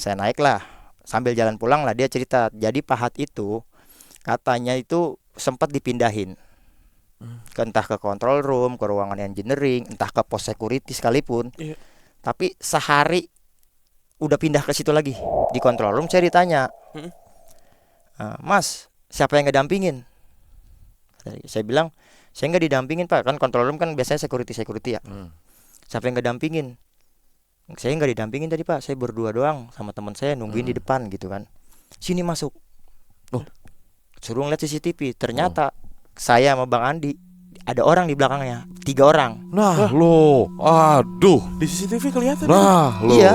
Saya naik lah, sambil jalan pulang lah dia cerita. Jadi pahat itu katanya itu sempat dipindahin entah ke control room, ke ruangan engineering, entah ke pos security sekalipun. Iya. Tapi sehari udah pindah ke situ lagi. Di control room saya ditanya, Mas, siapa yang ngedampingin? Saya bilang, saya nggak didampingin Pak, kan control room kan biasanya security ya. Siapa yang ngedampingin? Saya nggak didampingin tadi Pak, saya berdua doang sama teman saya nungguin di depan gitu kan. Sini masuk. Suruh ngeliat CCTV, ternyata saya sama Bang Andi ada orang di belakangnya, 3 orang. Nah lo, aduh. Di CCTV kelihatan. Nah lo. Iya.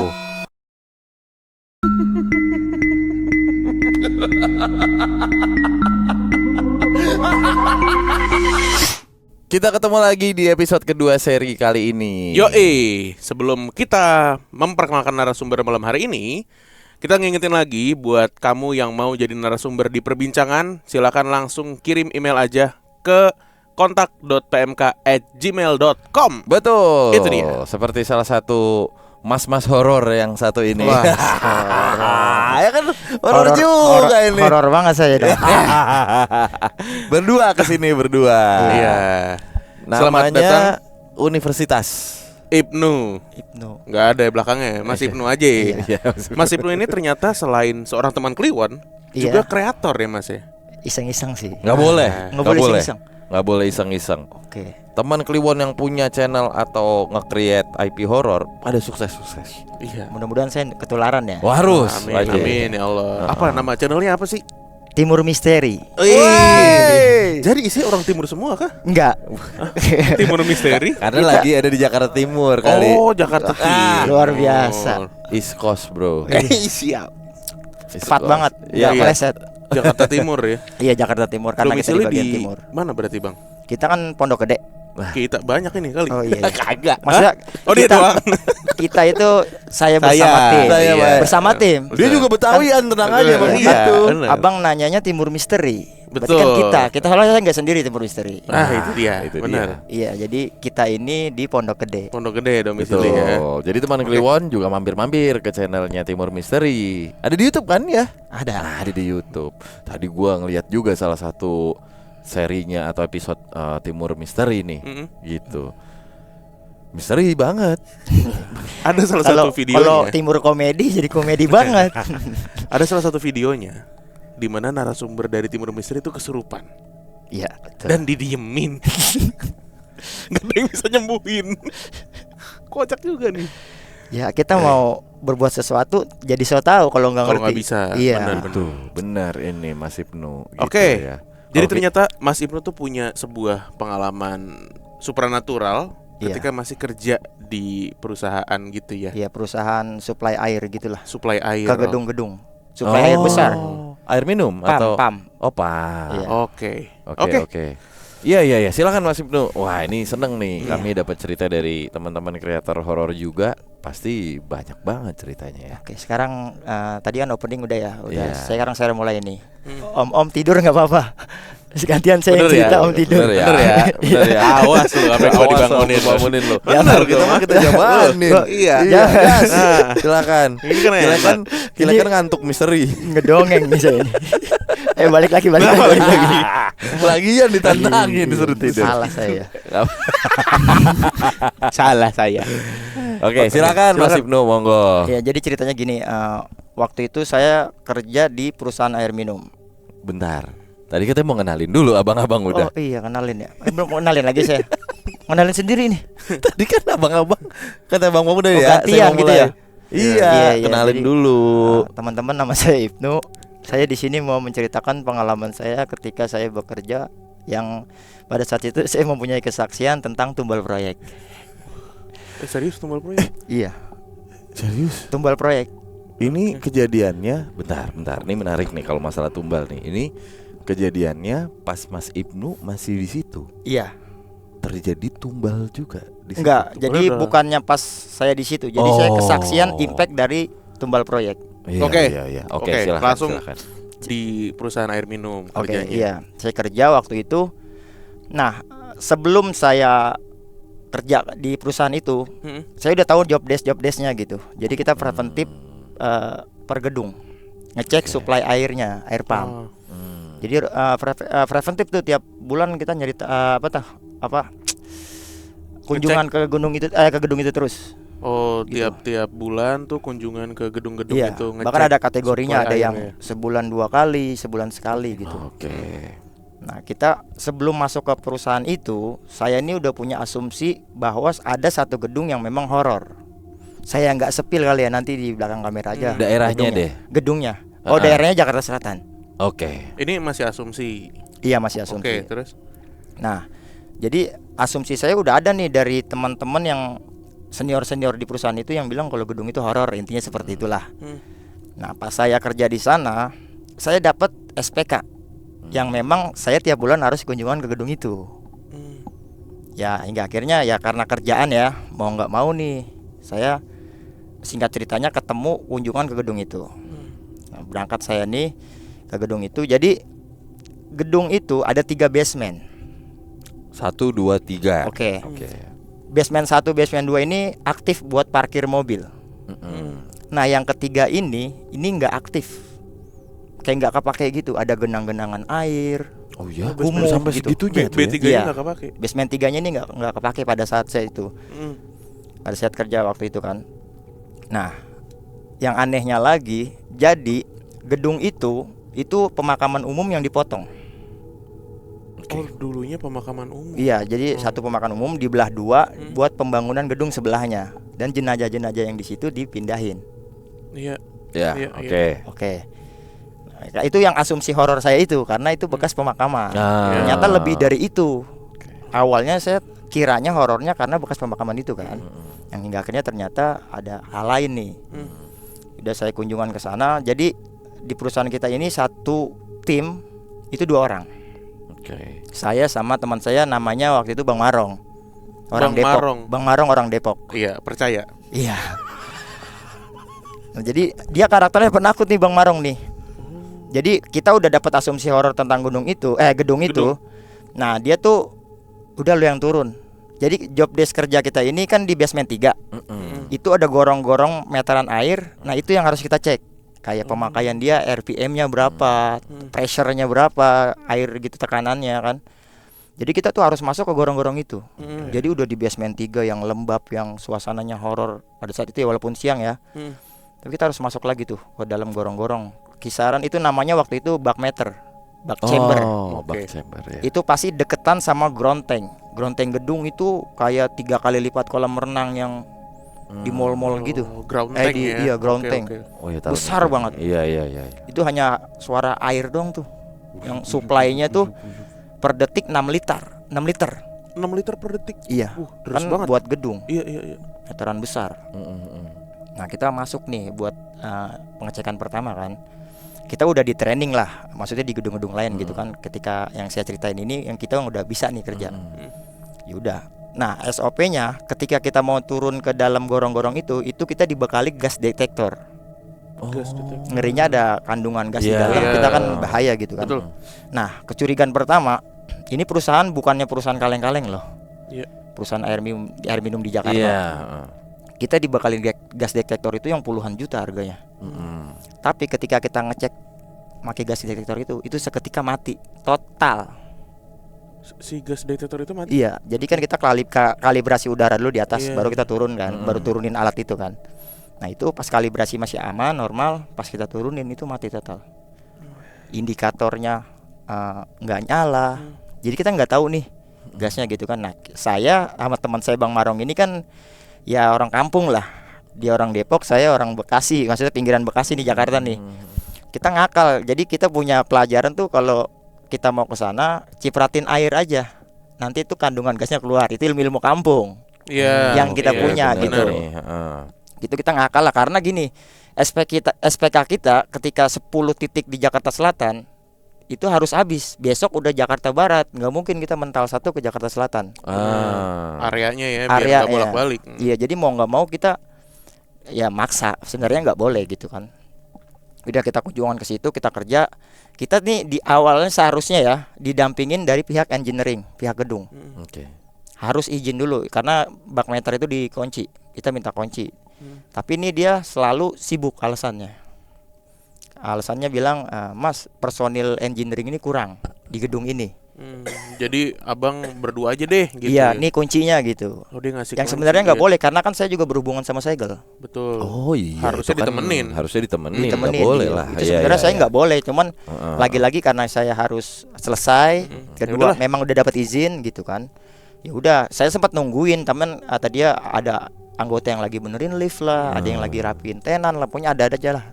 Kita ketemu lagi di episode kedua seri kali ini. Sebelum kita memperkenalkan narasumber malam hari ini, kita ngingetin lagi buat kamu yang mau jadi narasumber di perbincangan, silakan langsung kirim email aja ke kontak.pmk@gmail.com. Betul. Itu dia. Seperti salah satu mas-mas horor yang satu ini. Wah, Ya kan horor juga ini. Horor banget saya dong. Berdua kesini berdua. Iya. Selamat Namanya datang Universitas Ibnu. Nggak ada belakangnya, Mas Ibnu aja. Iya, Mas Ibnu ini ternyata selain seorang teman Kliwon, juga kreator ya Mas ya. Iseng-iseng sih. Nggak boleh. Nggak boleh iseng-iseng. Nggak boleh iseng-iseng. Oke. Teman Kliwon yang punya channel atau nge-create IP horor pada sukses-sukses. Iya. Mudah-mudahan saya ketularan ya. Wah, harus. Amin, Wajib. amin ya Allah. Apa nama channelnya apa sih? Timur Misteri. Jadi isi orang timur semua kah? Enggak. Timur Misteri? Karena lagi ada di Jakarta Timur kali. Oh, Jakarta Timur. Luar biasa. East Coast, bro. Siap. East Tepat Coast. banget. Iya, Enggak meleset. Jakarta Timur ya. Iya, Jakarta Timur karena kita di Domisili bagian di timur. mana berarti, Bang? Kita kan Pondok Gede. Kita banyak ini kali. Oh iya. Kagak. Maksudnya Oh, dia doang. kita itu saya bersama tim. Saya, Pak. Bersama tim. Dia juga Betawian, tenang aja Bang. Iya, Gitu. bener. Abang nanyanya Timur Misteri. Berarti Betul. kan kita soalnya nggak sendiri Timur Misteri. Itu dia. itu Benar. Iya, jadi kita ini di Pondok Gede. Pondok Gede domisili ya. Betul. Jadi teman Kliwon juga mampir-mampir ke channelnya Timur Misteri. Ada di YouTube kan ya? Ada. Ada di YouTube. Tadi gua ngeliat juga salah satu serinya atau episode Timur Misteri nih. Gitu. Misteri banget. Ada salah Kalau satu videonya. kalau Timur komedi jadi komedi banget. Ada salah satu videonya di mana narasumber dari Timur Misteri itu kesurupan Iya, betul. dan didiemin. Gak ada yang bisa nyembuhin. Kocak juga nih. Ya, kita mau berbuat sesuatu jadi so tahu kalau nggak Kalau ngerti. nggak bisa, Iya. benar. Tuh, benar ini Mas Ibnu. Gitu Oke. Ya. Jadi Oke. ternyata Mas Ibnu tuh punya sebuah pengalaman supranatural Iya. ketika masih kerja di perusahaan gitu ya. Iya, perusahaan supply air gitulah. Suplai air. Ke gedung-gedung. Supply air besar. Air minum Pam, atau pam. Oh, pam. Iya. Oke. Oke. Iya. Silakan Mas Ibnu. Wah, ini seneng nih. Kami dapat cerita dari teman-teman kreator horor juga. Pasti banyak banget ceritanya ya. Oke, sekarang tadi kan opening udah ya. Udah. Iya. Sekarang saya mulai nih. Om tidur nggak apa-apa. Gantian saya yang Bener cerita ya? Om tidur. Bener ya. Bener ya. Bener ya. Awas lu apa yang gua Awas dibangunin. lu, bangunin lu. Ya, Bener, kita mah kita jamanin. Iya. Gas. Silakan. Ini kan enak. Silakan ngantuk misteri. Ngedongeng nih saya ini. Balik lagi. Lagian ditantangin disuruh tidur. Salah saya. Salah saya. Oke, silakan Mas Ibnu, monggo. Ya, jadi ceritanya gini. Waktu itu saya kerja di perusahaan air minum. Bentar. Tadi kita mau kenalin dulu abang-abang udah. Oh iya, kenalin ya. Belum mau kenalin lagi saya. Kenalin sendiri nih. Tadi kan abang-abang kata Bang udah Oh, ya. gantian saya mau gitu mulai. ya? Iya, Iya, kenalin jadi, dulu. Teman-teman, nama saya Ibnu. Saya di sini mau menceritakan pengalaman saya ketika saya bekerja yang pada saat itu saya mempunyai kesaksian tentang tumbal proyek. Serius tumbal proyek? Iya, Serius? tumbal proyek. Ini kejadiannya bentar. Ini menarik nih kalau masalah tumbal nih. Ini kejadiannya pas Mas Ibnu masih di situ. Iya. Terjadi tumbal juga di situ. Enggak, jadi udah. bukannya pas saya di situ. Jadi saya kesaksian impact dari tumbal proyek. Iya, Oke. Iya. Oke, Silakan. langsung. Silakan. Di perusahaan air minum Oke, kerjanya. iya. Saya kerja waktu itu. Nah, sebelum saya kerja di perusahaan itu, saya udah tahu job desknya gitu. Jadi kita preventif per gedung, ngecek supply airnya, air pump. Oh. Jadi preventif tuh tiap bulan kita nyari kunjungan ke gedung itu terus. Oh, Gitu. tiap bulan tuh kunjungan ke gedung-gedung Iya, itu ngecek bahkan ada kategorinya, supply ada yang airnya. sebulan 2 kali, sebulan sekali gitu. Oke. Nah, kita sebelum masuk ke perusahaan itu, saya ini udah punya asumsi bahwa ada satu gedung yang memang horor. Saya nggak sepil kali ya, nanti di belakang kamera aja. Daerahnya deh. Gedungnya. Oh, Ah. daerahnya Jakarta Selatan. Oke. Ini masih asumsi. Iya, masih Oke, asumsi. terus Nah, jadi asumsi saya udah ada nih dari teman-teman yang senior-senior di perusahaan itu yang bilang kalau gedung itu horor, intinya seperti itulah. Nah, pas saya kerja di sana, saya dapat SPK yang memang saya tiap bulan harus kunjungan ke gedung itu. Ya, hingga akhirnya ya karena kerjaan ya, mau nggak mau nih, saya singkat ceritanya ketemu kunjungan ke gedung itu. Nah, berangkat saya nih ke gedung itu. Jadi gedung itu ada 3 basement. 1, 2, 3. Oke. Oke. Basement 1, basement 2 ini aktif buat parkir mobil. Nah, yang ketiga ini nggak aktif. Kayak nggak kepake gitu, ada genang-genangan air. Oh ya, Kumuh sampai gitu. segitunya tuh ya? B3 Iya. nya nggak kepake. Basement 3-nya ini nggak kepake pada saat saya itu. Pada saat kerja waktu itu kan. Nah, yang anehnya lagi, jadi gedung itu pemakaman umum yang dipotong. Oh, dulunya pemakaman umum. Iya, jadi satu pemakaman umum dibelah 2 buat pembangunan gedung sebelahnya, dan jenazah-jenazah yang di situ dipindahin. Iya. Ya, Iya, oke. Oke. Nah, itu yang asumsi horor saya itu karena itu bekas pemakaman. Ah. Ternyata lebih dari itu. Awalnya saya kiranya horornya karena bekas pemakaman itu kan. Yang hingga akhirnya ternyata ada hal lain nih. Udah saya kunjungan ke sana. Jadi di perusahaan kita ini satu tim itu 2 orang. Oke. Saya sama teman saya namanya waktu itu Bang Marong. Orang Bang Depok. Marong. Bang Marong orang Depok. Iya, percaya. Iya. Nah, jadi dia karakternya penakut nih Bang Marong nih. Jadi kita udah dapat asumsi horor tentang gedung itu. Nah, dia tuh udah lu yang turun. Jadi job desk kerja kita ini kan di basement 3. Itu ada gorong-gorong meteran air. Nah, itu yang harus kita cek. Kayak pemakaian dia, RPM-nya berapa, pressure-nya berapa, air gitu tekanannya kan. Jadi kita tuh harus masuk ke gorong-gorong itu. Jadi udah di basement 3 yang lembab, yang suasananya horor pada saat itu ya, walaupun siang ya. Tapi kita harus masuk lagi tuh ke dalam gorong-gorong. Kisaran itu namanya waktu itu bak meter, bak chamber. Oh, Oke. bak chamber ya. Itu pasti deketan sama ground tank. Ground tank gedung itu kayak 3 kali lipat kolam renang yang di mall-mall gitu. Ground tank ya. Iya, ground Oke, tank. oke. Oh ya, tahu Besar nih. banget. Iya, iya, iya. Itu hanya suara air doang tuh. Yang supply-nya tuh per detik 6 liter. 6 liter. 6 liter per detik. Iya. Deras Kan banget. buat gedung, Iya, iya, iya. meteran besar. Nah, kita masuk nih buat pengecekan pertama kan. Kita udah di training lah, maksudnya di gedung-gedung lain gitu kan. Ketika yang saya ceritain ini yang kita udah bisa nih kerja. Yaudah. Nah, SOP-nya ketika kita mau turun ke dalam gorong-gorong itu kita dibekali gas detektor. Gas detektor. Ngerinya ada kandungan gas di Iya. dalam, Iya. kita kan bahaya gitu kan. Betul. Nah, kecurigaan pertama, ini perusahaan bukannya perusahaan kaleng-kaleng loh. Iya. Perusahaan air minum di Jakarta. Iya. Kita dibekali gas detektor itu yang puluhan juta harganya. Tapi ketika kita ngecek pakai gas detektor itu seketika mati total. Si gas detektor itu mati. Iya, jadi kan kita kalibrasi udara dulu di atas, Iya. baru kita turun kan, baru turunin alat itu kan. Nah, itu pas kalibrasi masih aman, normal, pas kita turunin itu mati total. Indikatornya nggak nyala. Jadi kita nggak tahu nih gasnya gitu kan. Nah, saya sama teman saya Bang Marong ini kan ya orang kampung lah. Dia orang Depok, saya orang Bekasi, maksudnya pinggiran Bekasi di Jakarta nih. Kita ngakal. Jadi kita punya pelajaran tuh kalau kita mau ke sana cipratin air aja. Nanti itu kandungan gasnya keluar. Itu ilmu-ilmu kampung. Iya. Yang kita iya, punya benar. gitu. Nih, Gitu kita ngakal lah karena gini, SPK kita ketika 10 titik di Jakarta Selatan itu harus habis. Besok udah Jakarta Barat, nggak mungkin kita mental satu ke Jakarta Selatan. Areanya ya, biar Area nggak bolak-balik. Iya, jadi mau nggak mau kita ya maksa. Sebenarnya nggak boleh gitu kan. Udah kita kunjungan ke situ, kita kerja. Kita nih di awalnya seharusnya ya didampingin dari pihak engineering, pihak gedung. Oke. Harus izin dulu karena bak meter itu dikunci. Kita minta kunci. Tapi ini dia selalu sibuk alasannya. alasannya bilang, Mas, personil engineering ini kurang di gedung ini. Jadi abang berdua aja deh gitu. Iya, ya? ini kuncinya gitu. Oh, dia ngasih Yang kunci sebenarnya nggak ya. boleh karena kan saya juga berhubungan sama segel. Betul. Oh iya, Harusnya itu kan ditemenin. Harusnya ditemenin, nggak Ditemenin, boleh iya. lah. Itu Iya, sebenarnya iya, saya iya. nggak boleh, cuman Heeh. lagi-lagi karena saya harus selesai. Ya Kedua, udahlah. memang udah dapat izin gitu kan. Ya udah, saya sempat nungguin, temen kata dia ada anggota yang lagi benerin lift lah, ada yang lagi rapiin tenan lah, pokoknya ada aja lah.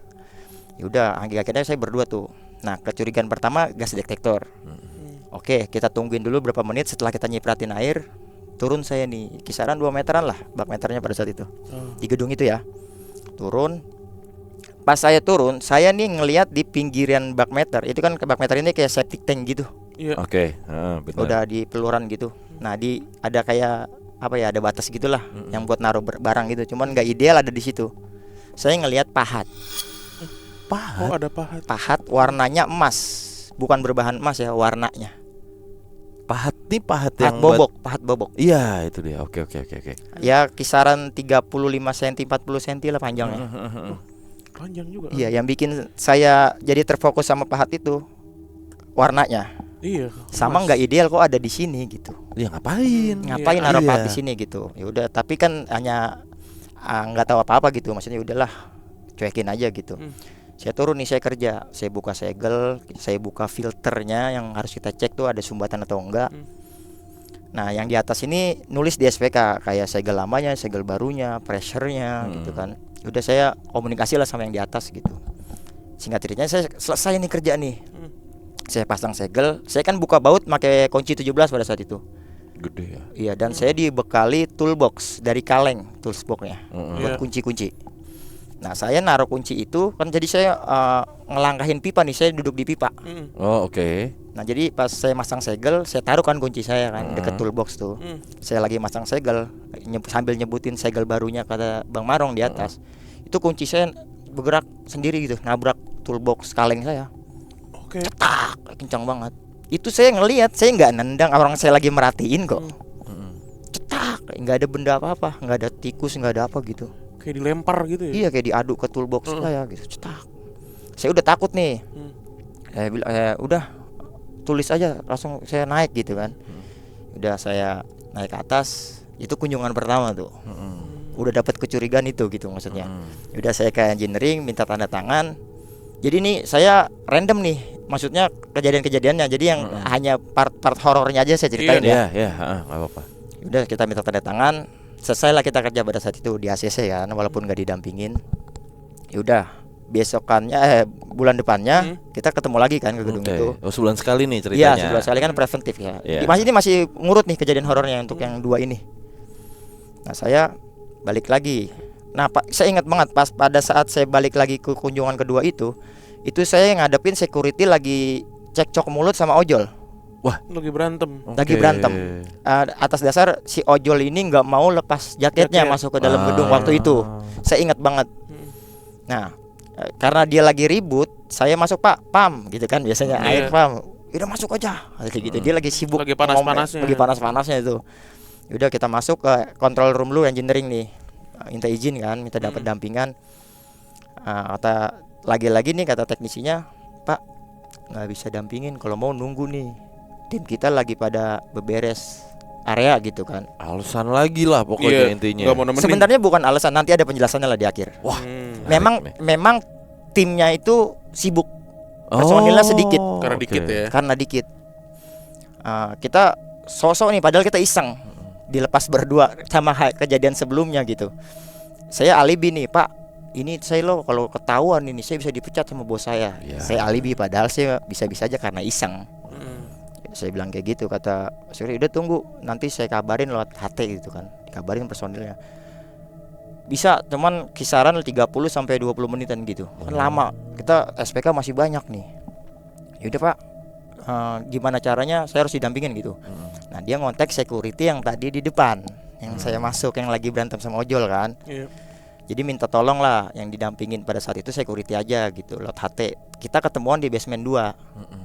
Ya udah, akhirnya saya berdua tuh. Nah, kecurigaan pertama gas detektor. Oke, kita tungguin dulu berapa menit setelah kita nyipratin air. Turun saya nih, kisaran 2 meteran lah bak meternya pada saat itu. Di gedung itu ya. Turun. Pas saya turun, saya nih ngelihat di pinggiran bak meter. Itu kan bak meter ini kayak septic tank gitu. Iya. Oke, benar. Udah di peluran gitu. Nah, ada kayak apa ya, ada batas gitulah yang buat naruh barang gitu. Cuman nggak ideal ada di situ. Saya ngelihat pahat. Oh, ada pahat. Pahat warnanya emas. Bukan berbahan emas ya, warnanya. Pahat nih pahat Pahat yang bobok, pahat bobok. Iya, itu dia. Oke. Ya kisaran 35 cm 40 cm lah panjangnya. Panjang juga. Iya, yang bikin saya jadi terfokus sama pahat itu warnanya. Iya. Sama emas. nggak ideal kok ada di sini gitu. Dia ngapain? Ngapain Iya. naruh Iya. pahat di sini gitu. Ya udah, tapi kan hanya nggak tahu apa-apa gitu. Maksudnya udahlah, cuekin aja gitu. Saya turun nih, saya kerja, saya buka segel, saya buka filternya yang harus kita cek tuh ada sumbatan atau enggak. Nah, yang di atas ini nulis di SPK kayak segel lamanya, segel barunya, pressure-nya gitu kan. Udah, saya komunikasi lah sama yang di atas gitu. Singkat ceritanya saya selesai nih kerja nih. Saya pasang segel, saya kan buka baut pakai kunci 17 pada saat itu. Gede ya. Iya, dan saya dibekali toolbox dari kaleng, toolboxnya Iya. buat kunci-kunci. Nah, saya naruh kunci itu kan, jadi saya ngelangkahin pipa nih, saya duduk di pipa. Oh, oke. Nah, jadi pas saya masang segel, saya taruh kan kunci saya kan deket toolbox tuh. Saya lagi masang segel, sambil nyebutin segel barunya kata Bang Marong di atas. Itu kunci saya bergerak sendiri gitu, nabrak toolbox kaleng saya. Oke. Tak, kencang banget. Itu saya ngelihat, saya nggak nendang, orang saya lagi merhatiin kok. Cetak, nggak ada benda apa-apa, nggak ada tikus, nggak ada apa gitu. Kayak dilempar gitu ya. Iya, kayak diaduk ke toolbox saya gitu. Cetak. Saya udah takut nih. Saya bilang, udah tulis aja, langsung saya naik gitu kan. Udah, saya naik ke atas. Itu kunjungan pertama tuh. Udah dapat kecurigaan itu gitu maksudnya. Udah, saya ke engineering minta tanda tangan. Jadi nih saya random nih, maksudnya kejadian-kejadiannya. Jadi yang hanya part-part horornya aja saya ceritain ya. Iya, nggak apa-apa. Udah, kita minta tanda tangan. Selesailah kita kerja pada saat itu di ACC kan, walaupun gak didampingin. Ya udah, besokannya bulan depannya kita ketemu lagi kan ke gedung Oke. itu. Oh, sebulan sekali nih Iya, ceritanya. sebulan sekali kan preventif ya. Iya. Masih ngurut nih kejadian horornya untuk yang dua ini. Nah, saya balik lagi. Nah, saya ingat banget pas pada saat saya balik lagi ke kunjungan kedua itu saya ngadepin security lagi cekcok mulut sama ojol. Lagi berantem. Lagi berantem. Atas dasar si ojol ini nggak mau lepas jaketnya Jaket. masuk ke dalam gedung waktu itu. Saya ingat banget. Nah, karena dia lagi ribut, saya masuk, Pak, pam gitu kan biasanya, air pam. Udah masuk aja. Kayak gitu. Dia lagi sibuk, Lagi panas-panasnya. Lagi panas-panasnya itu. Udah, kita masuk ke control room lu engineering nih. Minta izin kan, minta dapat dampingan. Kata lagi-lagi nih kata teknisinya, Pak, nggak bisa dampingin, kalau mau nunggu nih. Tim kita lagi pada beberes area gitu kan. Alasan lagi lah pokoknya intinya. Nggak mau nemenin. Sebenarnya bukan alasan, nanti ada penjelasannya lah di akhir. Wah, Memang timnya itu sibuk, personilnya sedikit. Karena dikit ya. Karena dikit. Kita sosok nih, padahal kita iseng dilepas berdua sama kejadian sebelumnya gitu. Saya alibi nih, Pak, ini saya lo kalau ketahuan ini saya bisa dipecat sama bos saya. Saya alibi, padahal saya bisa-bisa aja karena iseng. Saya bilang kayak gitu, kata Suri, udah tunggu, nanti saya kabarin lewat HT gitu kan, dikabarin personilnya. Bisa, cuman kisaran 30 sampai 20 menitan gitu. Kan lama. Kita SPK masih banyak nih. Yaudah, Pak, gimana caranya saya harus didampingin gitu. Nah, dia ngontak security yang tadi di depan, yang saya masuk, yang lagi berantem sama ojol kan. Jadi minta tolong lah yang didampingin pada saat itu security aja gitu, lewat HT. Kita ketemuan di basement 2.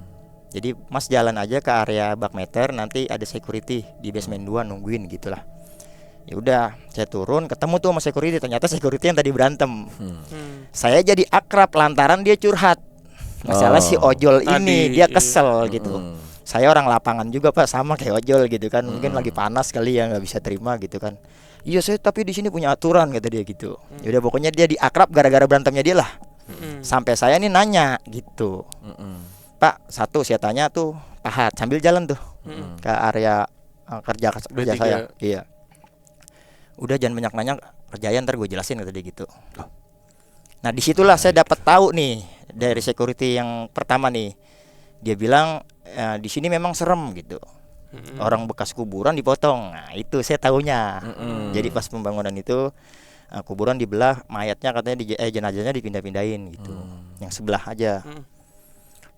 Jadi Mas jalan aja ke area bak meter, nanti ada security di basement 2 nungguin gitulah. Ya udah, saya turun ketemu tuh sama security, ternyata security yang tadi berantem. Saya jadi akrab lantaran dia curhat. Masalah si ojol Tadi, ini dia kesel gitu. Mm. Saya orang lapangan juga Pak, sama kayak ojol gitu kan. Mungkin lagi panas kali ya, nggak bisa terima gitu kan. Iya saya tapi di sini punya aturan kata dia gitu. Yaudah pokoknya dia diakrab gara-gara berantemnya dia lah. Sampai saya nih nanya gitu. Pak, satu saya tanya tuh pahat sambil jalan tuh ke area kerja B3. saya. Iya. Udah jangan banyak nanya, kerjaan ntar gue jelasin kata dia gitu. Nah disitulah saya dapat tahu nih dari security yang pertama nih. Dia bilang di sini memang serem gitu. Orang bekas kuburan dipotong. Nah itu saya tahunya. Jadi pas pembangunan itu kuburan dibelah, mayatnya katanya jenazahnya dipindah-pindahin gitu. Yang sebelah aja.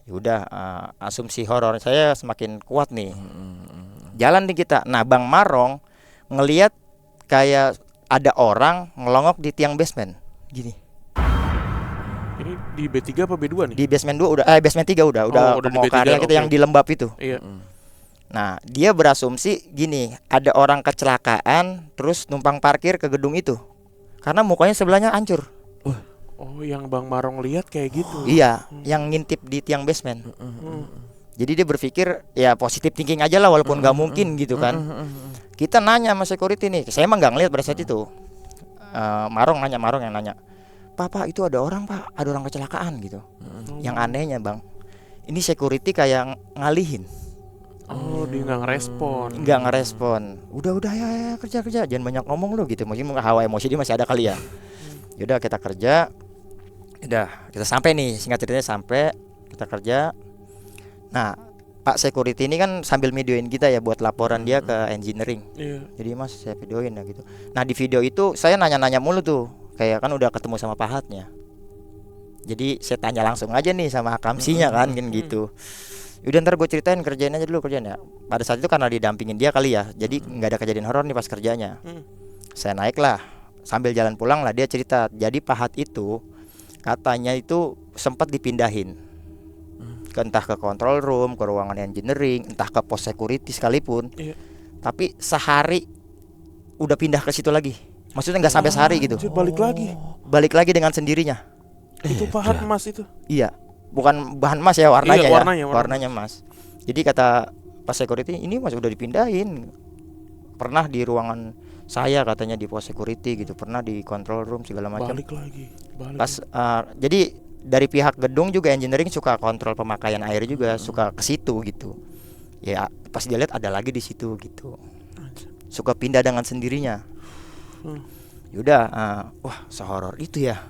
Ya udah asumsi horor saya semakin kuat nih. Jalan nih kita. Nah Bang Marong ngelihat kayak ada orang ngelongok di tiang basement gini. Ini di B3 apa B2 nih? Di basement 2 udah basement 3 udah udah mau di ke B3, area kita oke. yang di lembab itu. Iya. Nah, dia berasumsi gini, ada orang kecelakaan terus numpang parkir ke gedung itu. Karena mukanya sebelahnya hancur. Oh, yang Bang Marong lihat kayak gitu. Iya, yang ngintip di tiang basement. Jadi dia berpikir ya positif thinking aja lah walaupun nggak mungkin gitu kan. Kita nanya sama security nih, saya emang nggak ngeliat pada saat itu. Marong yang nanya, Pak itu ada orang Pak, ada orang kecelakaan gitu. Yang anehnya Bang, ini security kayak ngalihin. Oh, dia nggak ngerespon. Nggak ngerespon. Udah ya kerja jangan banyak ngomong lu gitu. Mungkin hawa emosi dia masih ada kali ya. Yaudah kita kerja. Udah kita sampai nih, singkat ceritanya sampai kita kerja. Nah Pak security ini kan sambil videoin kita ya buat laporan dia ke engineering. Iya. Jadi Mas saya videoin ya gitu. Nah di video itu saya nanya-nanya mulu tuh. Kayak kan udah ketemu sama pahatnya. Jadi saya tanya langsung aja nih sama akamsinya kan gitu. Udah ntar gue ceritain kerjain aja dulu kerjaan ya. Pada saat itu karena didampingin dia kali ya. Jadi nggak ada kejadian horor nih pas kerjanya. Saya naik lah. Sambil jalan pulang lah dia cerita. Jadi pahat itu katanya itu sempat dipindahin. Entah ke control room, ke ruangan engineering, entah ke pos security sekalipun. Iya. Tapi sehari udah pindah ke situ lagi. Maksudnya nggak sampai sehari gitu. Dia balik lagi. Balik lagi dengan sendirinya. Itu pahat emas itu. Iya. Bukan bahan emas ya warnanya Iya, warnanya, ya. warna. Warnanya emas. Jadi kata pas security ini Mas udah dipindahin. Pernah di ruangan saya katanya di pos security gitu, pernah di control room segala macam. Balik lagi. Pas jadi dari pihak gedung juga engineering suka kontrol pemakaian air juga, suka ke situ gitu. Ya pas dia lihat ada lagi di situ gitu. Suka pindah dengan sendirinya. Yaudah, wah sehoror itu ya.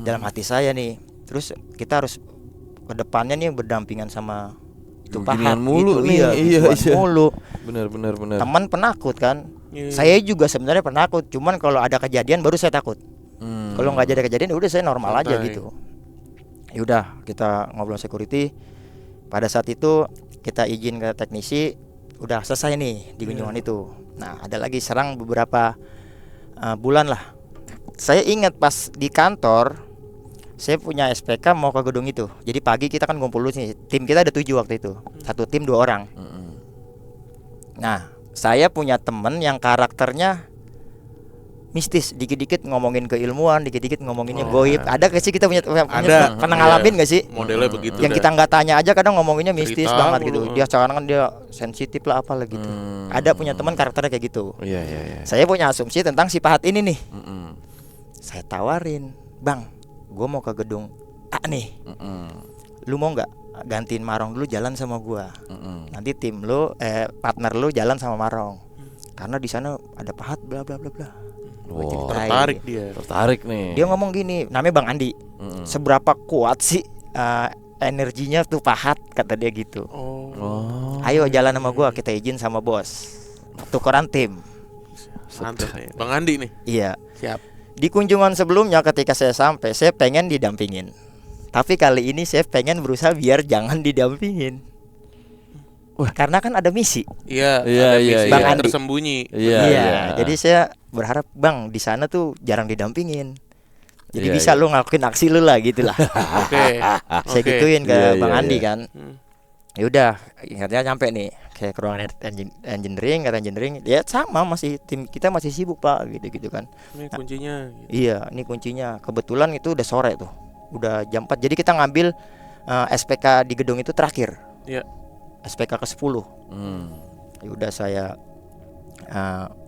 Dalam hati saya nih. Terus kita harus ke depannya nih berdampingan sama itu pahat mulu gitu. nih. Iya. Mulu. Benar. Teman penakut kan. Iya. Saya juga sebenarnya penakut, cuman kalau ada kejadian baru saya takut. Kalau nggak ada kejadian udah saya normal aja Santai. gitu. Yaudah kita ngobrol security. Pada saat itu kita izin ke teknisi, udah selesai nih di kunjungan itu. Nah ada lagi serang beberapa bulan lah. Saya ingat pas di kantor, saya punya SPK mau ke gedung itu. Jadi pagi kita kan ngumpul dulu nih. Tim kita ada 7 waktu itu. Satu tim 2 orang. Nah saya punya temen yang karakternya mistis, dikit-dikit ngomongin keilmuan, dikit-dikit ngomonginnya goib. Ada gak sih kita punya Ada. pernah ngalamin gak sih? Modelnya begitu. Yang dah. kita nggak tanya aja kadang ngomonginnya mistis Cerita banget mulu. gitu. Dia sekarang kan dia sensitif lah apalah gitu. Ada punya teman karakternya kayak gitu. Iya. Saya punya asumsi tentang si pahat ini nih. Saya tawarin, Bang, gue mau ke gedung A nih. Lu mau nggak gantiin Marong dulu jalan sama gua? Nanti tim lu partner lu jalan sama Marong. Karena di sana ada pahat bla bla bla bla. Gua Wow. ceritain. Tertarik dia. Tertarik nih. Dia ngomong gini, namanya Bang Andi. Seberapa kuat sih energinya tuh pahat, kata dia gitu. Oh. Ayo jalan sama gua, kita izin sama bos. Tukeran tim. Mantap nih. Bang Andi nih. Iya. Siap. Di kunjungan sebelumnya ketika saya sampai, saya pengen didampingin. Tapi kali ini saya pengen berusaha biar jangan didampingin. Karena kan ada misi. Iya. Iya, ada iya, misi Bang yang Andi. tersembunyi. Iya. Jadi saya berharap Bang di sana tuh jarang didampingin. Jadi Iya, bisa iya. lu ngelakuin aksi lu lah gitu lah. Oke. Saya Oke. gituin ke Iya, Bang iya, Andi iya. kan. Ya udah, ingatnya nyampe nih kayak ke ruangan engineering, kata engineering, ya sama masih tim kita masih sibuk Pak gitu kan. Ini kuncinya. Iya, ini kuncinya. Kebetulan itu udah sore tuh. Udah jam 4. Jadi kita ngambil SPK di gedung itu terakhir. Iya. SPK ke-10. Ya udah saya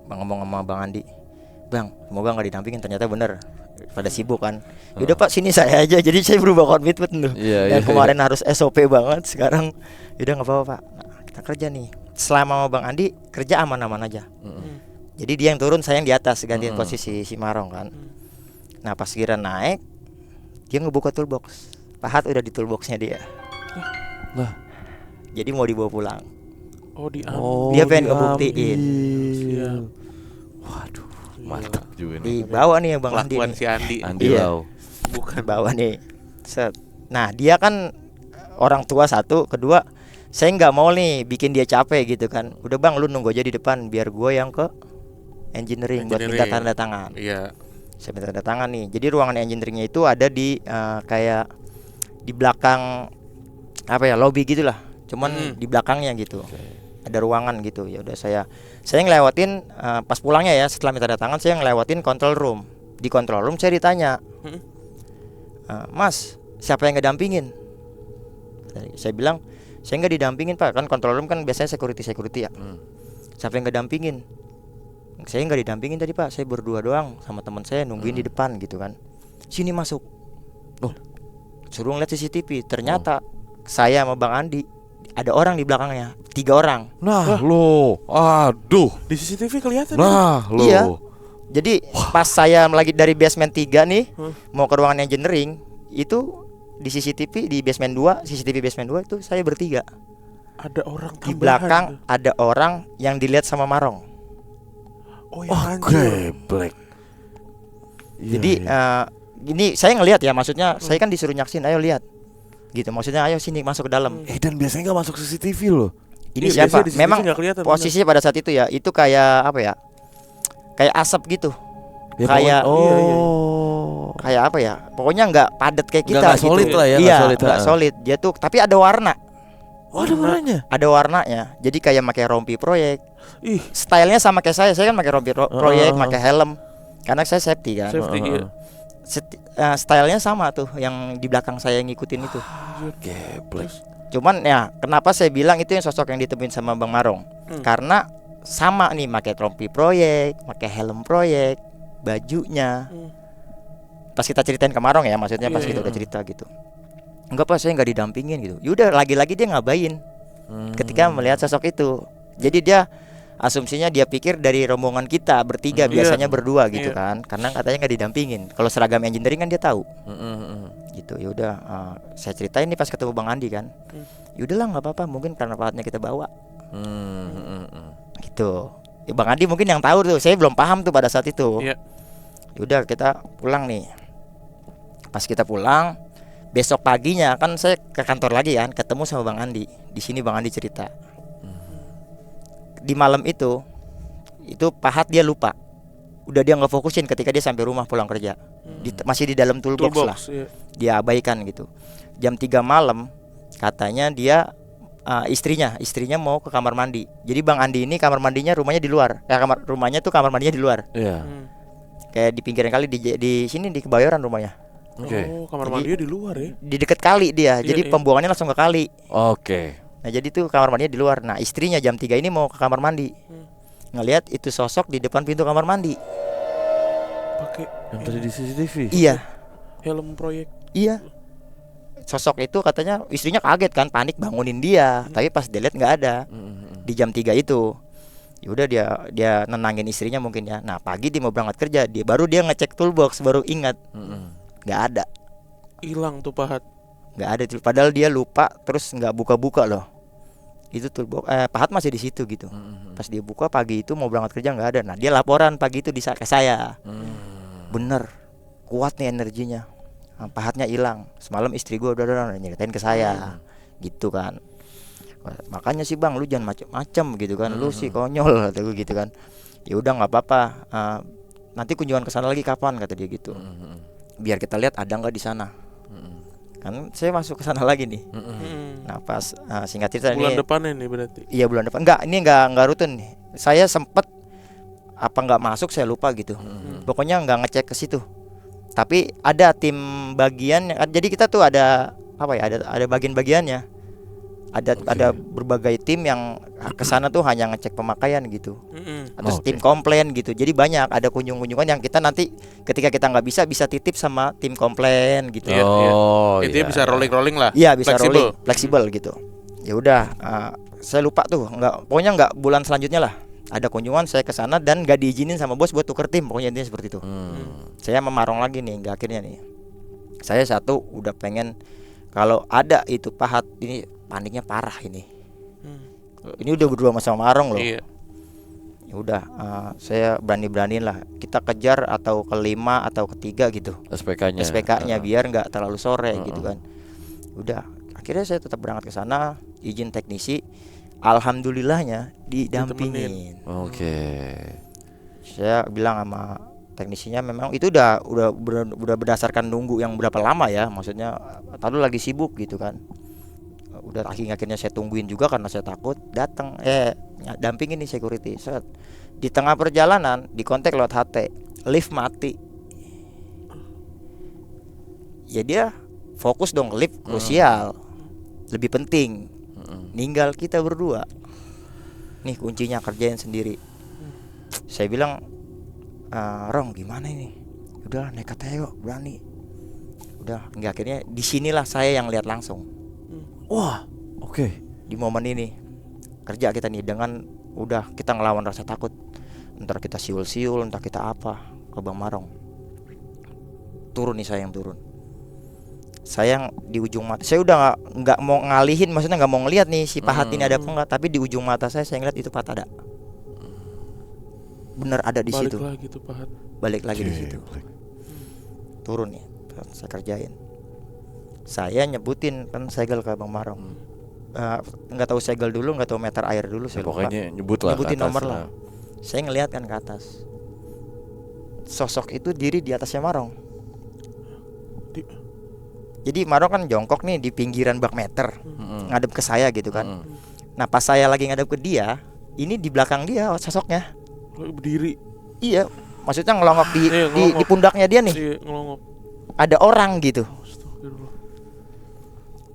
ngomong sama Bang Andi, Bang, semoga nggak didampingin. Ternyata bener, pada sibuk kan. Yaudah Pak, sini saya aja. Jadi saya berubah komitmen tuh. Iya, Yang kemarin harus SOP banget, sekarang yaudah nggak apa-apa Pak. Nah, kita kerja nih. Selama sama Bang Andi kerja aman-aman aja. Jadi dia yang turun, saya yang di atas, gantiin posisi si Marong kan. Nah pas kira naik, dia ngebuka toolbox. Pahat udah di toolboxnya dia. Lah. Jadi mau dibawa pulang. Oh, diambil. Dia pengen ngebuktiin. Siap. Waduh, mantap juga nih. Dibawa nih Bang Andi Kelakuan nih. si Andi. Andi Iya. Lau. Bukan. Bawa nih. Set. Nah dia kan orang tua satu, kedua saya nggak mau nih bikin dia capek gitu kan. Udah Bang, lu nunggu aja di depan, biar gue yang ke engineering buat minta tanda tangan. Iya. Saya minta tanda tangan nih. Jadi ruangan engineeringnya itu ada di kayak di belakang apa ya, lobby gitulah. Cuman di belakangnya gitu. Ada ruangan gitu. Ya udah saya ngelewatin pas pulangnya ya, setelah minta tanda tangan saya ngelewatin control room. Di control room saya ditanya, Mas, siapa yang ngedampingin? Saya bilang, saya nggak didampingin Pak. Kan control room kan biasanya security ya. Siapa yang ngedampingin? Saya nggak didampingin tadi Pak. Saya berdua doang sama teman saya nungguin di depan gitu kan. Sini masuk. Suruh ngeliat CCTV. Ternyata saya sama Bang Andi ada orang di belakangnya, 3 orang. Nah, lo, aduh. Di CCTV kelihatan. Nah, lo. Iya. Jadi pas saya lagi dari basement 3 nih mau ke ruangan engineering, itu di CCTV di basement 2, CCTV basement 2 itu saya bertiga. Ada orang Di tambahan belakang tuh. ada orang yang dilihat sama Marong. Oh ya, Geblek. Jadi ini saya ngelihat ya, maksudnya saya kan disuruh nyaksin, ayo lihat. Gitu, maksudnya ayo sini masuk ke dalam. Dan biasanya nggak masuk CCTV loh. Ini Iya, siapa? biasanya di CCTV Memang nggak kelihatan, posisinya pada saat itu ya, itu kayak apa ya? Kayak asap gitu. Ya, Kayak pokoknya- kayak apa ya? Pokoknya nggak padat kayak kita Nggak gitu. solid lah ya, nggak Iya, solid, nggak solid. Dia tuh tapi ada warna. Oh, ada warnanya. Ada warnanya. Jadi kayak pakai rompi proyek. Ih, Stylenya sama kayak saya kan pakai rompi proyek, pakai helm. Karena saya safety kan. safety. Iya. Stylenya sama tuh yang di belakang saya ngikutin itu. Geblek. Cuman ya kenapa saya bilang itu yang sosok yang ditemuin sama Bang Marong? Karena sama nih, pakai rompi proyek, pakai helm proyek, bajunya. Pas kita ceritain ke Marong ya, maksudnya pas kita udah cerita gitu. Enggak Pak, saya nggak didampingin gitu. Yaudah, lagi-lagi dia ngabain ketika melihat sosok itu. Jadi dia asumsinya dia pikir dari rombongan kita bertiga, biasanya berdua gitu kan. Karena katanya nggak didampingin. Kalau seragam engineering kan dia tahu. Gitu. Ya udah, saya ceritain nih pas ketemu Bang Andi kan. Yaudahlah nggak apa-apa, mungkin karena pahatnya kita bawa. Gitu. Ya, Bang Andi mungkin yang tahu tuh. Saya belum paham tuh pada saat itu. Iya. Yaudah kita pulang nih. Pas kita pulang, besok paginya kan saya ke kantor lagi kan, ketemu sama Bang Andi. Di sini Bang Andi cerita. Di malam itu Pahat dia lupa. Udah dia nggak fokusin ketika dia sampai rumah pulang kerja. Masih di dalam toolbox lah. Iya. Dia abaikan gitu. Jam 3 malam katanya dia istrinya mau ke kamar mandi. Jadi Bang Andi ini kamar mandinya rumahnya di luar. Rumahnya tuh kamar mandinya di luar. Iya. Kayak di pinggiran kali di sini di Kebayoran rumahnya. Oke. Oh, kamar Jadi- mandinya di luar ya. Di dekat kali dia. Jadi iya. pembuangannya langsung ke kali. Oke. Nah, jadi tuh kamar mandinya di luar. Nah, istrinya jam 3 ini mau ke kamar mandi. Ngelihat itu sosok di depan pintu kamar mandi. Pakai Yang tadi di CCTV. Iya. helm proyek. Iya. Sosok itu katanya istrinya kaget kan, panik bangunin dia. Tapi pas dia lihat nggak ada. Di jam 3 itu. Ya udah dia nenangin istrinya mungkin ya. Nah, pagi dia mau berangkat kerja, dia ngecek toolbox, baru ingat. Nggak ada. Hilang tuh Pahat. Nggak ada tuh. Padahal dia lupa terus nggak buka-buka loh. Itu toolbox Pahat masih di situ gitu. Pas dia buka pagi itu mau berangkat kerja nggak ada. Nah, dia laporan pagi itu ke saya. Bener, kuat nih energinya. Nah, Pahatnya hilang. Semalam istri gue udah nyeritain ke saya. Gitu kan. Wah, makanya sih Bang, lu jangan macem-macem gitu kan. Lu sih konyol kata gue gitu kan. Ya udah nggak apa-apa. Nanti kunjungan ke sana lagi kapan kata dia gitu. Biar kita lihat ada nggak di sana. Kan saya masuk ke sana lagi nih. Nah, pas singkat cerita Bulan ini depannya nih berarti. iya bulan depan. Enggak rutin nih. Saya sempet apa nggak masuk saya lupa gitu. Pokoknya nggak ngecek ke situ. Tapi ada tim bagian jadi kita tuh ada apa ya, ada bagian-bagiannya. Ada berbagai tim yang kesana tuh hanya ngecek pemakaian gitu. Atau tim komplain gitu. Jadi banyak ada kunjungan yang kita nanti ketika kita nggak bisa titip sama tim komplain gitu. Itu bisa rolling lah. Iya, bisa fleksibel gitu. Ya udah, saya lupa tuh, pokoknya nggak bulan selanjutnya lah. Ada kunjungan saya ke sana dan nggak diizinin sama bos buat tuker tim, pokoknya intinya seperti itu. Saya memarong lagi nih, akhirnya nih. Saya satu udah pengen kalau ada itu pahat ini paniknya parah ini. Ini udah berdua sama Marong loh. Iya. Ya udah, saya berani-beraniin lah. Kita kejar atau kelima atau ketiga gitu. SPK-nya biar nggak terlalu sore gitu kan. Udah, akhirnya saya tetap berangkat ke sana, izin teknisi. Alhamdulillahnya didampingin. Saya bilang sama teknisinya memang itu udah berdasarkan nunggu yang berapa lama ya. Maksudnya tadi lagi sibuk gitu kan. Udah akhirnya saya tungguin juga karena saya takut datang dampingin nih security. Set. Di tengah perjalanan di kontak lewat HT, lift mati. Ya dia fokus dong, lift krusial, lebih penting. Ninggal kita berdua. Nih kuncinya, kerjain sendiri. Saya bilang, Rong gimana ini? Udah nekat aja yuk, berani. Udah, nggak, akhirnya disinilah saya yang lihat langsung. Wah, oke. Di momen ini kerja kita nih dengan udah kita ngelawan rasa takut. Entar kita siul-siul, entah kita apa ke Bang Marong. Turun nih, saya yang turun. Saya yang di ujung mata. Saya udah nggak mau ngalihin, maksudnya nggak mau ngelihat nih si pahat ini ada apa enggak. Tapi di ujung mata saya ngeliat itu pahat ada. Bener ada di situ. Balik lagi di situ. Turun nih, saya kerjain. Saya nyebutin kan segel ke Bang Marong. Nggak tahu segel dulu, nggak tahu meter air dulu, saya pokoknya lupa. Nyebutin nomor lah. Saya ngeliat kan ke atas. Sosok itu diri di atasnya Marong. Jadi Marong kan jongkok nih di pinggiran bak meter, ngadep ke saya gitu kan. Nah pas saya lagi ngadep ke dia, ini di belakang dia sosoknya berdiri. Iya, maksudnya ngelongok di pundaknya dia nih. Iya, ngelongok. Ada orang gitu.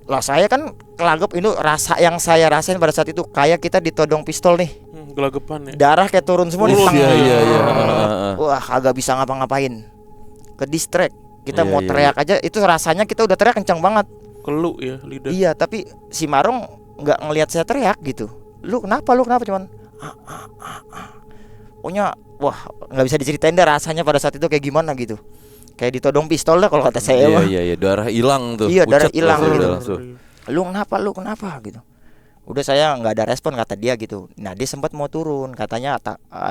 Lah saya kan kelagep, ini rasa yang saya rasain pada saat itu kayak kita ditodong pistol nih. Gelagepan ya. Darah kayak turun semua di tangan. Iya. Wah, agak bisa ngapa-ngapain. Ke distract. Kita mau teriak aja itu rasanya kita udah teriak kencang banget. Kelu ya lidah. Iya, tapi si Marong nggak ngelihat saya teriak gitu. Lu kenapa cuman pokoknya wah, nggak bisa diceritain deh rasanya pada saat itu kayak gimana gitu. Kayak ditodong pistol dah kalau kata saya mah. Iya, darah hilang tuh. Iya, darah hilang gitu. Lu kenapa gitu. Udah saya nggak ada respon kata dia gitu. Nah dia sempat mau turun katanya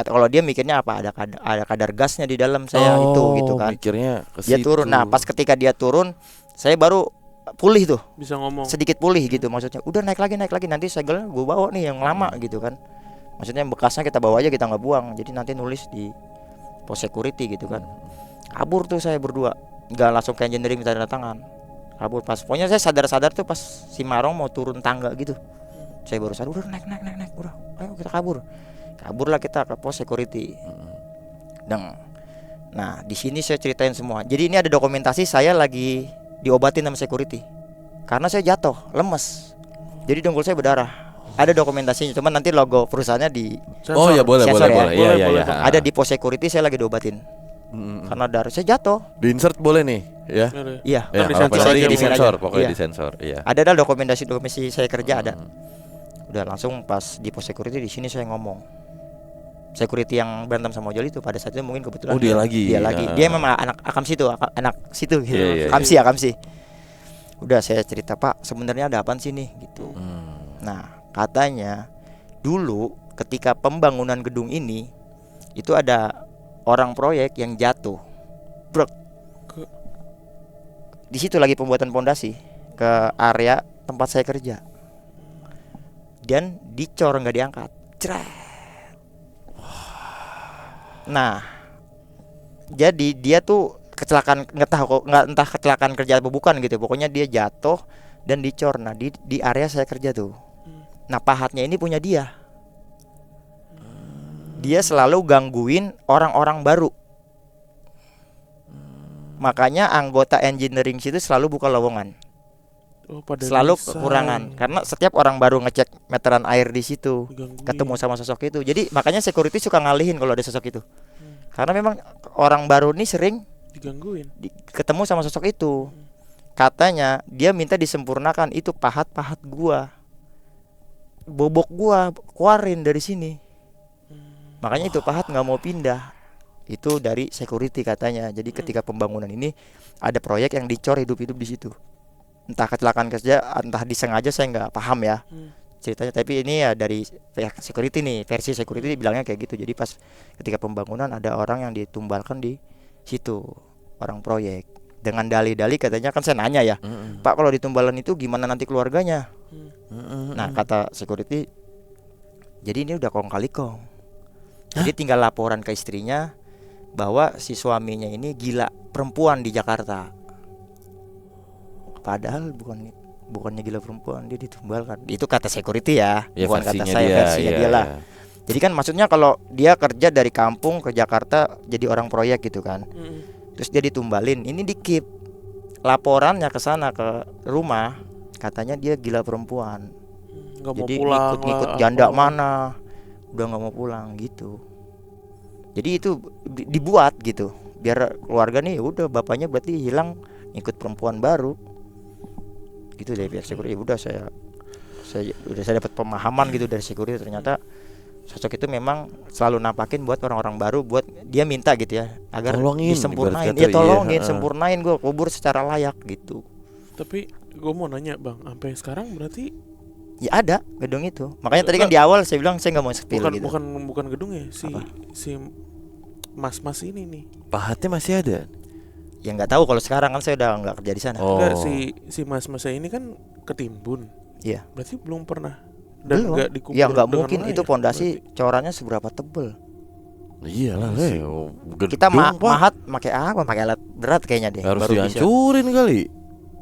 kalau dia mikirnya apa ada kadar gasnya di dalam saya itu gitu kan. Mikirnya dia turun. Nah pas ketika dia turun saya baru pulih tuh. Bisa ngomong. Sedikit pulih gitu maksudnya. Udah naik lagi nanti segelnya gue bawa nih yang lama gitu kan. Maksudnya bekasnya kita bawa aja, kita nggak buang. Jadi nanti nulis di pos security gitu kan. Kabur tuh saya berdua, nggak langsung ke engineering minta tanda tangan. Kabur pas, pokoknya saya sadar tuh pas si Marong mau turun tangga gitu. Saya baru sadar, udah naik, udah, ayo kita kabur. Kaburlah kita ke pos security. Nah di sini saya ceritain semua. Jadi ini ada dokumentasi saya lagi diobatin sama security karena saya jatuh, lemes. Jadi dengkul saya berdarah. Ada dokumentasinya, cuman nanti logo perusahaannya di Sensor. Oh ya boleh. Iya. Ada di pos security saya lagi diobatin. Karena darah saya jatuh. Di insert boleh nih, ya. Iya. Nanti di sensor, pokoknya iya. di sensor. Iya. Ada dokumentasi saya kerja ada. Udah langsung pas di pos security di sini saya ngomong. Security yang berantem sama ojol itu pada saat itu mungkin kebetulan dia lagi. Dia memang anak anak situ gitu. Iya. Akamsi. Udah saya cerita, Pak, sebenarnya ada apaan sih nih gitu. Nah, katanya dulu ketika pembangunan gedung ini itu ada orang proyek yang jatuh. Brek. Di situ lagi pembuatan pondasi ke area tempat saya kerja. Dan dicor nggak diangkat. Cret. Nah, jadi dia tuh kecelakaan, entah kecelakaan kerja atau bukan gitu. Pokoknya dia jatuh dan dicor. Nah, di area saya kerja tuh. Nah, pahatnya ini punya dia. Dia selalu gangguin orang-orang baru. Makanya anggota engineering situ selalu buka lowongan. Oh, pada Selalu desain. kekurangan karena setiap orang baru ngecek meteran air di situ Digangguin. ketemu sama sosok itu. Jadi makanya security suka ngalihin kalau ada sosok itu. Karena memang orang baru ini sering digangguin. ketemu sama sosok itu. Katanya dia minta disempurnakan itu pahat-pahat gua. Bobok gua keluarin dari sini. Makanya itu pahat nggak mau pindah. Itu dari security katanya. Jadi ketika pembangunan ini ada proyek yang dicor hidup-hidup di situ. Entah kecelakaan kerja, entah disengaja, saya nggak paham ya ceritanya. Tapi ini ya dari pihak security nih, versi security bilangnya kayak gitu. Jadi pas ketika pembangunan ada orang yang ditumbalkan di situ, orang proyek. Dengan dalih-dalih katanya, kan saya nanya ya, Pak kalau ditumbalan itu gimana nanti keluarganya? Nah kata security, jadi ini udah kong kali kong. Jadi tinggal laporan ke istrinya bahwa si suaminya ini gila perempuan di Jakarta. Padahal bukannya gila perempuan, dia ditumbalkan. Itu kata security ya, bukan kata saya, versinya dia lah. Jadi kan maksudnya kalau dia kerja dari kampung ke Jakarta jadi orang proyek gitu kan. Terus dia ditumbalin, ini dikip laporannya ke sana ke rumah, katanya dia gila perempuan. Nggak mau Jadi pulang ngikut-ngikut lah, janda apa. mana, udah nggak mau pulang gitu. Jadi itu dibuat gitu, biar keluarga nih udah bapaknya berarti hilang, ngikut perempuan baru. Gitu dari pihak security. Udah saya dapat pemahaman gitu dari security, ternyata sosok itu memang selalu nampakin buat orang-orang baru, buat dia minta gitu ya agar Tolongin, disempurnain. ibarat kata, Ya tolongin, iya, sempurnain gue kubur secara layak gitu. Tapi gue mau nanya bang, sampai sekarang berarti Ya ada gedung itu. Makanya tadi kan di awal saya bilang saya nggak mau spill gitu. bukan gedung ya, Apa? si mas ini nih. Pahatnya masih ada. Ya nggak tahu kalau sekarang kan saya udah nggak kerja di sana. Oh. Enggak, si mas-masnya ini kan ketimbun. Iya. Berarti belum pernah. Dan Belum. nggak dikubur Ya nggak dengan mungkin layak, itu pondasi berarti. corannya seberapa tebel. Iyalah, Kita Pak. mahat pakai apa? Pakai alat berat kayaknya deh. Harus baru bisa. dihancurin kali.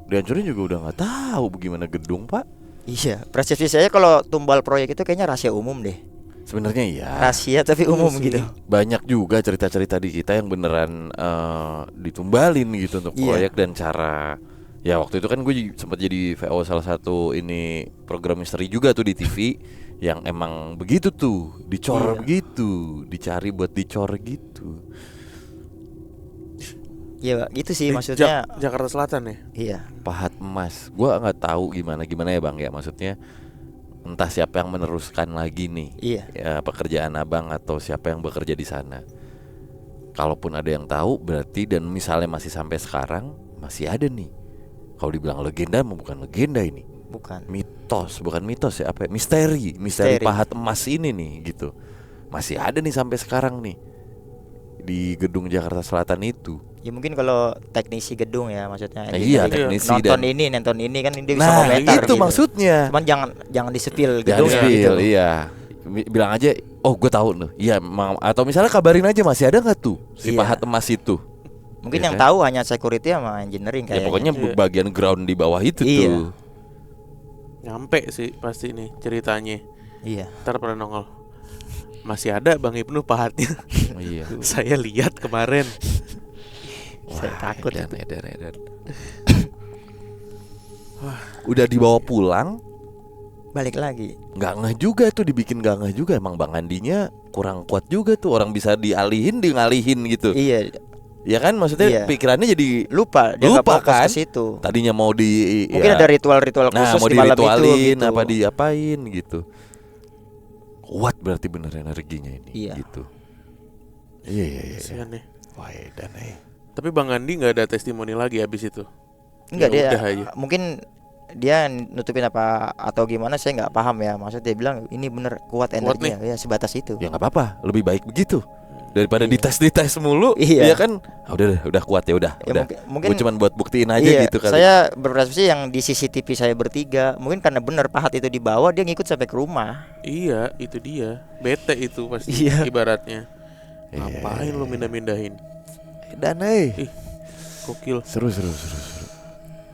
Dihancurin juga udah nggak tahu bagaimana gedung, Pak. Iya, persepsi saya kalau tumbal proyek itu kayaknya rahasia umum deh. Sebenarnya iya. Rahasia tapi umum sih. gitu. Banyak juga cerita-cerita di kita yang beneran ditumbalin gitu untuk Iya. proyek dan cara. Ya waktu itu kan gue sempat jadi VO salah satu ini program misteri juga tuh di TV yang emang begitu tuh, dicor Iya. begitu, dicari buat dicor gitu. Iya, gitu sih Di maksudnya. Jakarta Selatan ya. Iya. Pahat emas. Gua nggak tahu gimana ya Bang ya, maksudnya entah siapa yang meneruskan lagi nih. Iya. Ya, pekerjaan Abang atau siapa yang bekerja di sana. Kalaupun ada yang tahu berarti dan misalnya masih sampai sekarang masih ada nih. Kalau dibilang legenda bukan legenda ini. Bukan. Bukan mitos ya, apa ya? Misteri pahat emas ini nih gitu. Masih ada nih sampai sekarang nih di gedung Jakarta Selatan itu. Ya mungkin kalau teknisi gedung ya maksudnya. Iya, Jadi teknisi nonton ini kan dia bisa Nah, komentar itu gitu. maksudnya. Cuman jangan di-spill Jangan gedungnya di-spill, gitu. iya. Bilang aja, oh gue tahu nih. Iya, atau misalnya kabarin aja masih ada nggak tuh si Iya. pahat emas itu. Mungkin Iya yang kan? tahu hanya security sama engineering Ya kayaknya. pokoknya Iya. bagian ground di bawah itu Iya. tuh. Nyampe sih pasti nih ceritanya. Iya. Ntar pernah nongol. Masih ada Bang Ibnu pahatnya. Oh, iya. Saya lihat kemarin. Saya takut edan, itu. edan. Udah dibawa pulang, Balik lagi. nggak ngeh juga tuh, dibikin nggak ngeh juga. Emang Bang Andinya kurang kuat juga tuh, orang bisa dialihin, di ngalihin gitu. Iya, Ya kan, maksudnya Iya. pikirannya jadi lupa dia nggak lupa fokus kan? ke situ. Tadinya mau di Mungkin ya, ada ritual-ritual nah khusus mau di malam itu diritualin gitu. apa diapain gitu. Kuat berarti bener energinya ini Iya. gitu. Iya. Kasihan ya. Wah, edan Tapi Bang Andi nggak ada testimoni lagi habis itu. Enggak, Ya dia udah aja. mungkin dia nutupin apa atau gimana saya nggak paham ya. Maksudnya dia bilang ini bener kuat energinya. Ya sebatas itu. Ya nggak apa-apa, lebih baik begitu daripada Iya. dites mulu. Iya. Ya kan? Udah kuat ya udah. Ya, Udah. mungkin Gua cuman buat buktiin aja iya, gitu kali. saya berasumsi yang di CCTV saya bertiga. Mungkin karena bener pahat itu dibawa dia ngikut sampai ke rumah. Iya, itu dia. Bete itu pasti Iya. ibaratnya. Iya. Ngapain lu mindah-mindahin? Dan Ih, gokil. seru.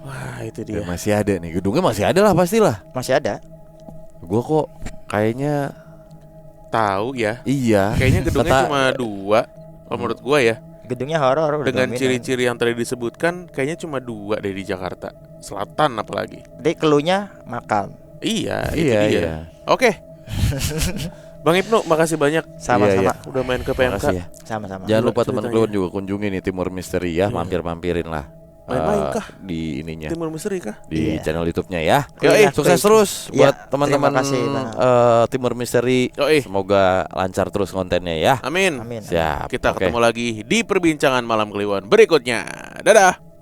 Wah, itu Ya, dia. masih ada nih, gedungnya masih ada lah pastilah. Masih ada. Gua kok kayaknya Tahu ya. iya. Kayaknya gedungnya Tata- cuma 2. Kalau menurut gua ya. Gedungnya horor udah Dengan dominan. ciri-ciri yang tadi disebutkan, kayaknya cuma 2 deh di Jakarta Selatan apalagi. Jadi keluhnya makam. Iya, itu Iya, dia. iya. Oke. Bang Ibnu, makasih banyak Sama-sama. Iya, udah main ke PMK. Makasih ya. Sama-sama. Jangan lupa ceritanya. teman-teman juga kunjungi nih Timur Misteri ya, mampir-mampirin lah. Main-main kah? Di ininya, Timur Misteri kah? di Iya. channel YouTube-nya ya. Yoi. Sukses terus Iya, buat teman-teman terima kasih, Bang. Timur Misteri. Yoi. Semoga lancar terus kontennya ya. Amin. Amin. Siap. Kita Oke. ketemu lagi di perbincangan malam Kliwon berikutnya. Dadah.